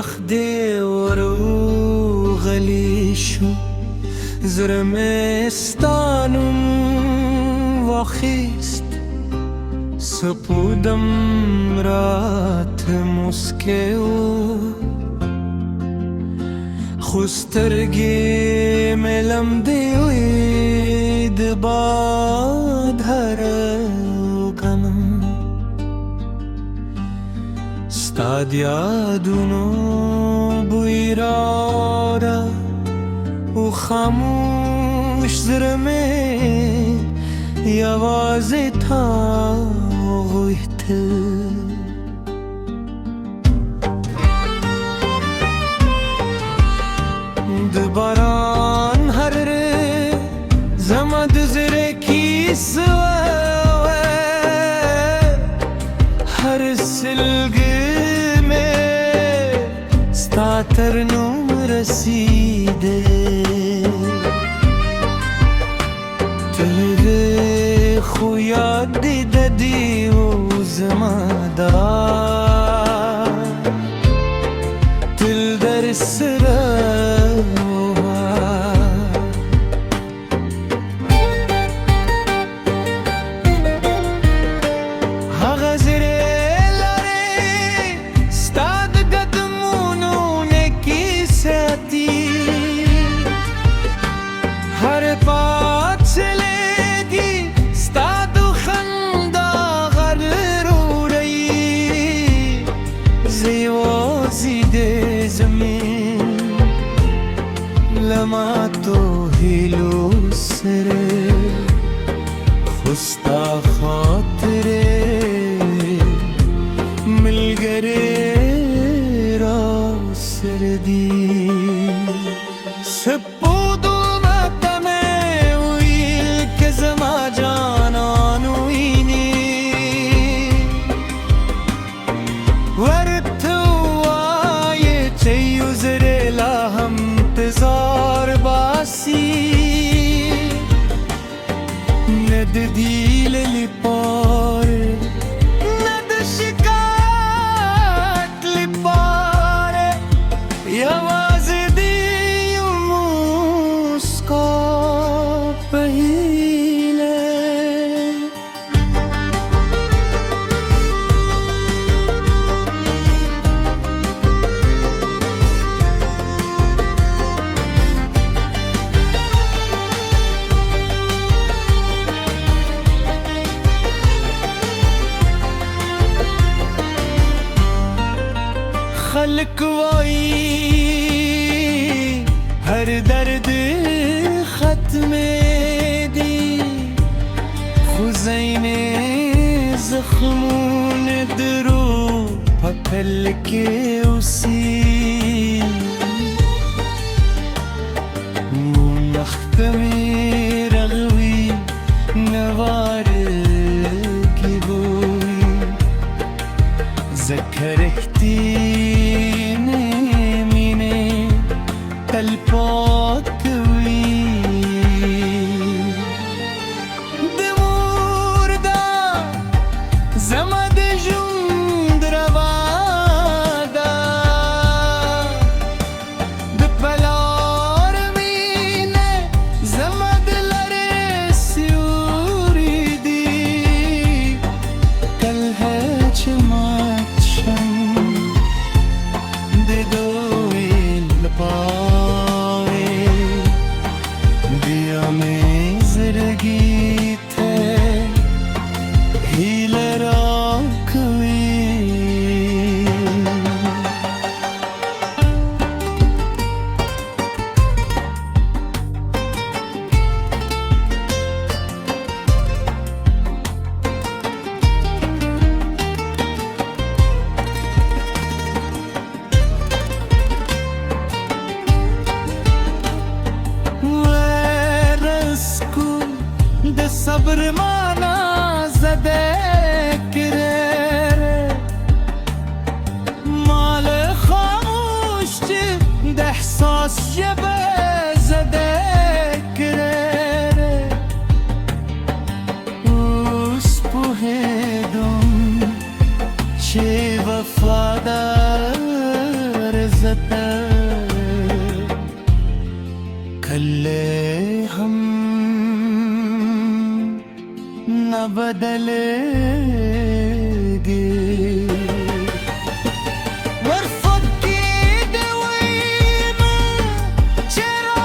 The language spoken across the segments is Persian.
نخدي ورو غليشو زرمستانم وخيست سپودم رات مسکیو خسترگی ملم دیوید باد هر کنم ستاد یادونو بویرارا و خاموش زرمه یوازی تا غویته دباران هر زمد زرکی سوه هر سلگی میں ستاتر نوم رسیده تیره خو یاد دیدی و زمادار دل در سره لما تو هیلو سره خستا خاطره ملگره را سردی سپودو مدمه ویل که زما جانانو اینی ورتو آیه چیو زره لاهم انتظار باسی ند دیل لیپاره ند شکایت لیپاره یواز دی موسکا پهیله خلق وایی هر درد ختم دی خوزین زخمون درو پپل کے اسی منخت میں رغوی نوار کی بوی ذکرتی الپاک وی دمور دا زمد جند روا دا دپلار مینه زمد لرسیوری دی کل ہے چمچن دے دوی لپا صبر مانا زده کرere مال خاموش ده احساس جبه زده کرere اوس پوهیدم چه وفادار زده کله هم نبدلگی ورفقیده ویمه چرا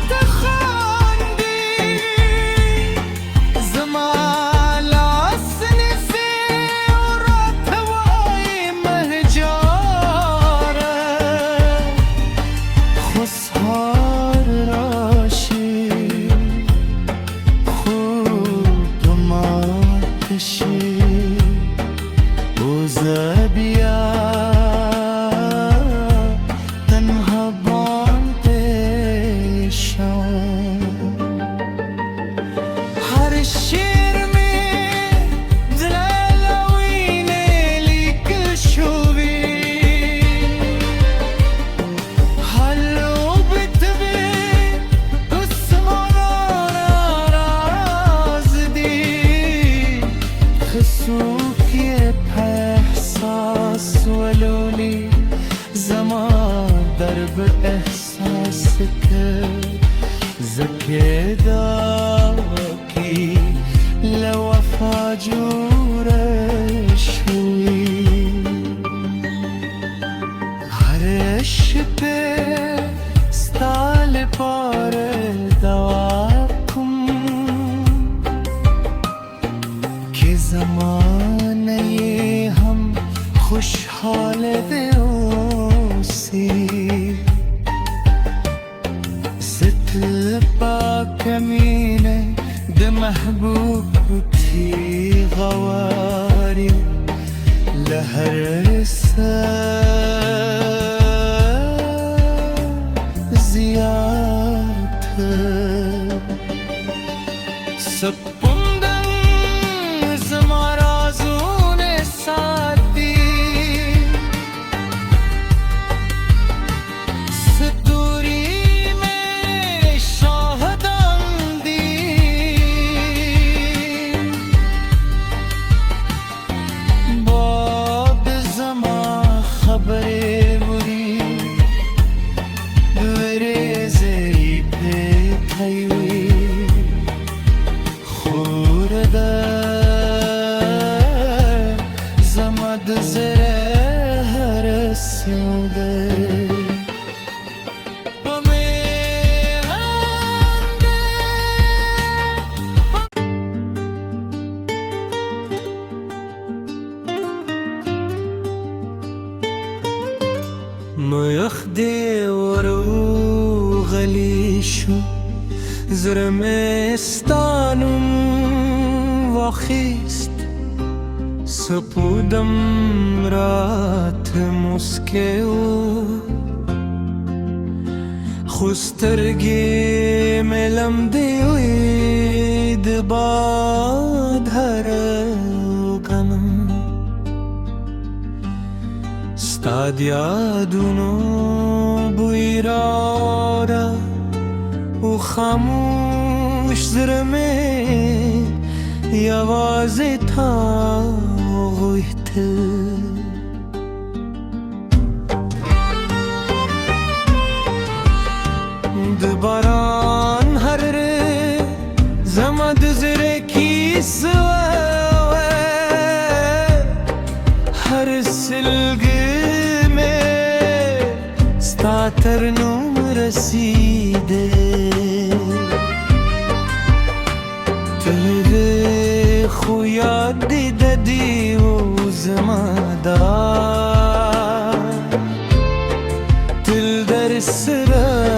تخاندی زمال اصنفی ورات ویمه جاره خسهار راشی بیا تنها بانده شم هر شیر می دلالوینه لیکل شوی حلو بتبی قسمانا راز دی خسوکی احساس ولولي زمان درب احساسك زكي داكي لو فاجور شوي هرش به ستال پار دواكم كي زمانه هم خوشحال دیوسی ستل با کمینه ده محبوب کی غواری لهر زیاد سپندن زمارازون سادی خبری بودی دوره زی پیوی خورده زمد زره هر سوده ميخدي ورو غليشو زرمستانم وخيست سپودم رات مسکو خسترگی ملم دیوید باد هرکنم ستادیادونو بویراره و خاموش زرمه یوازی تا غویته دباران هر زمد زرکی سوه هر سلگمه ستاتر نوم رسیده تهده خویاد دیدی و زمادار دل در سره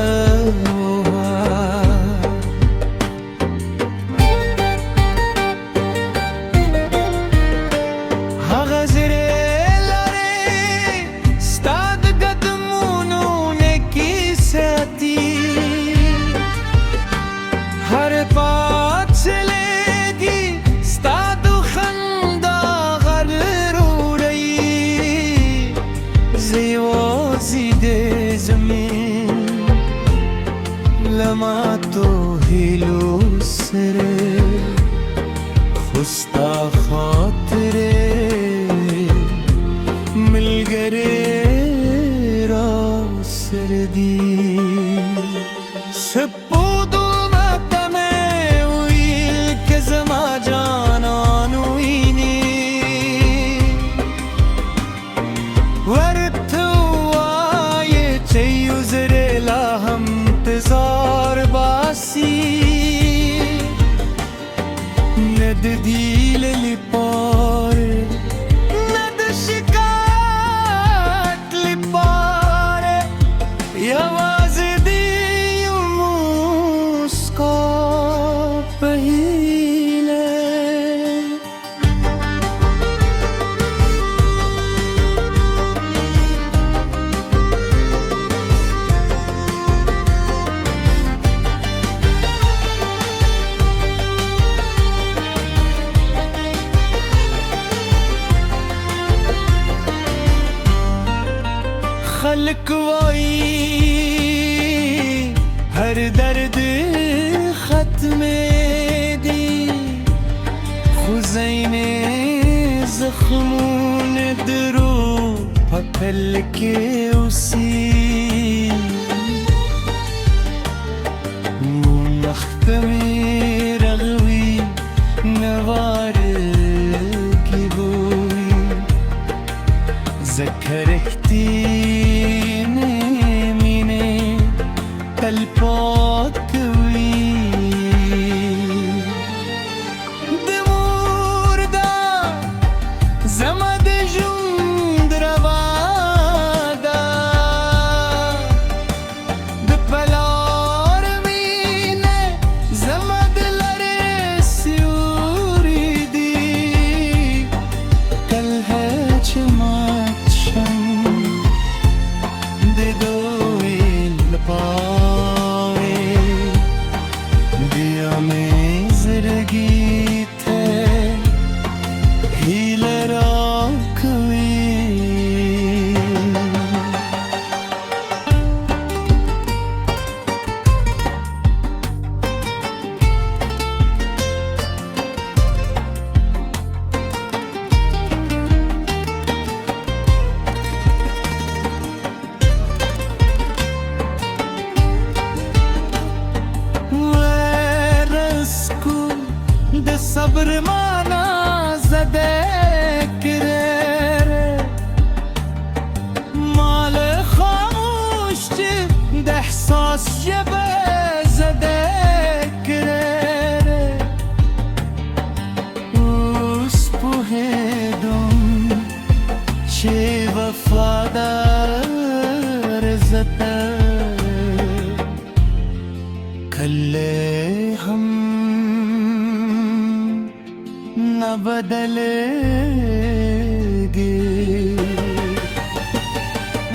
لما تو هیلو سره خستا خاطره مل گره را ددیل لیپاره ندشکات لیپاره یواز دیو موسکا پهیله خلق وایی هر درد ختم دی خوزین زخمون درو پپل کے اسی منخت میں رغوی نوار کی بوئی ذکرتی الپاک کوي د مور دا زما د ژوند روا ده د پلار مینه زما د لارې سیوري دي کله چې مات شم د دوی لپاره صبر مانا زده کرده مال خاموش ده احساس جبه زده کرده اوس پوهیدم چه وفادار زده کله هم بدلगी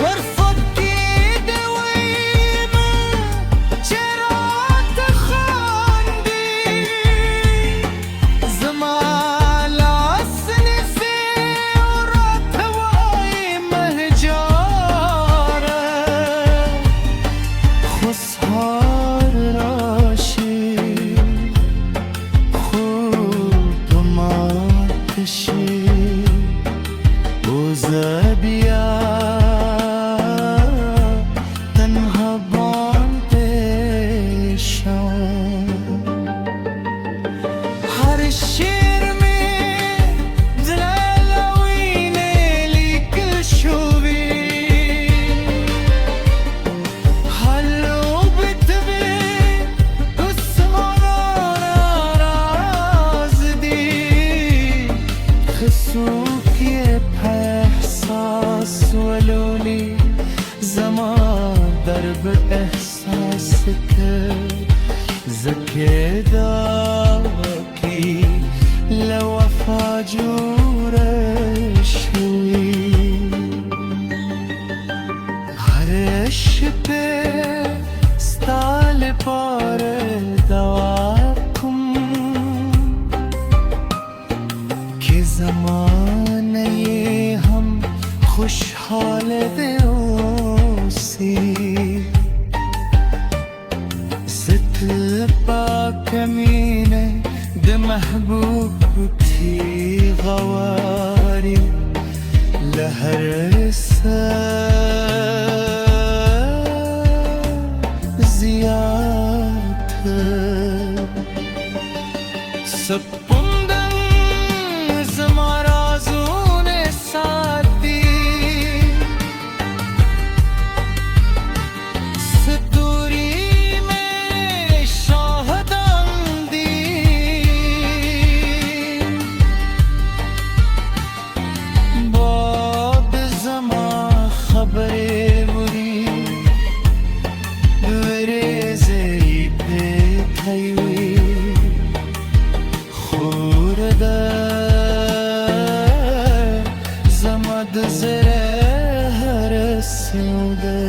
ورفقيد ويما شرات خاندي زمال عسني في ورات هواي مهجارة خسهار راشي وزابيا تنها بانتشان هر الشير من دلالوين ليك شوبي هلو بتبي اسمر رازدي خسوك احساس ولولي زمان درب احساسك زكيداكي لو فاجور شوي هرش به ستال پار دواكم که زمان هم خوشحال دیوسی ستل با کمینه ده محبوب تی غواری لهر زیاد سپندن زمارازون سادی ستوری میں شاہدان دی زمد زره هر سوده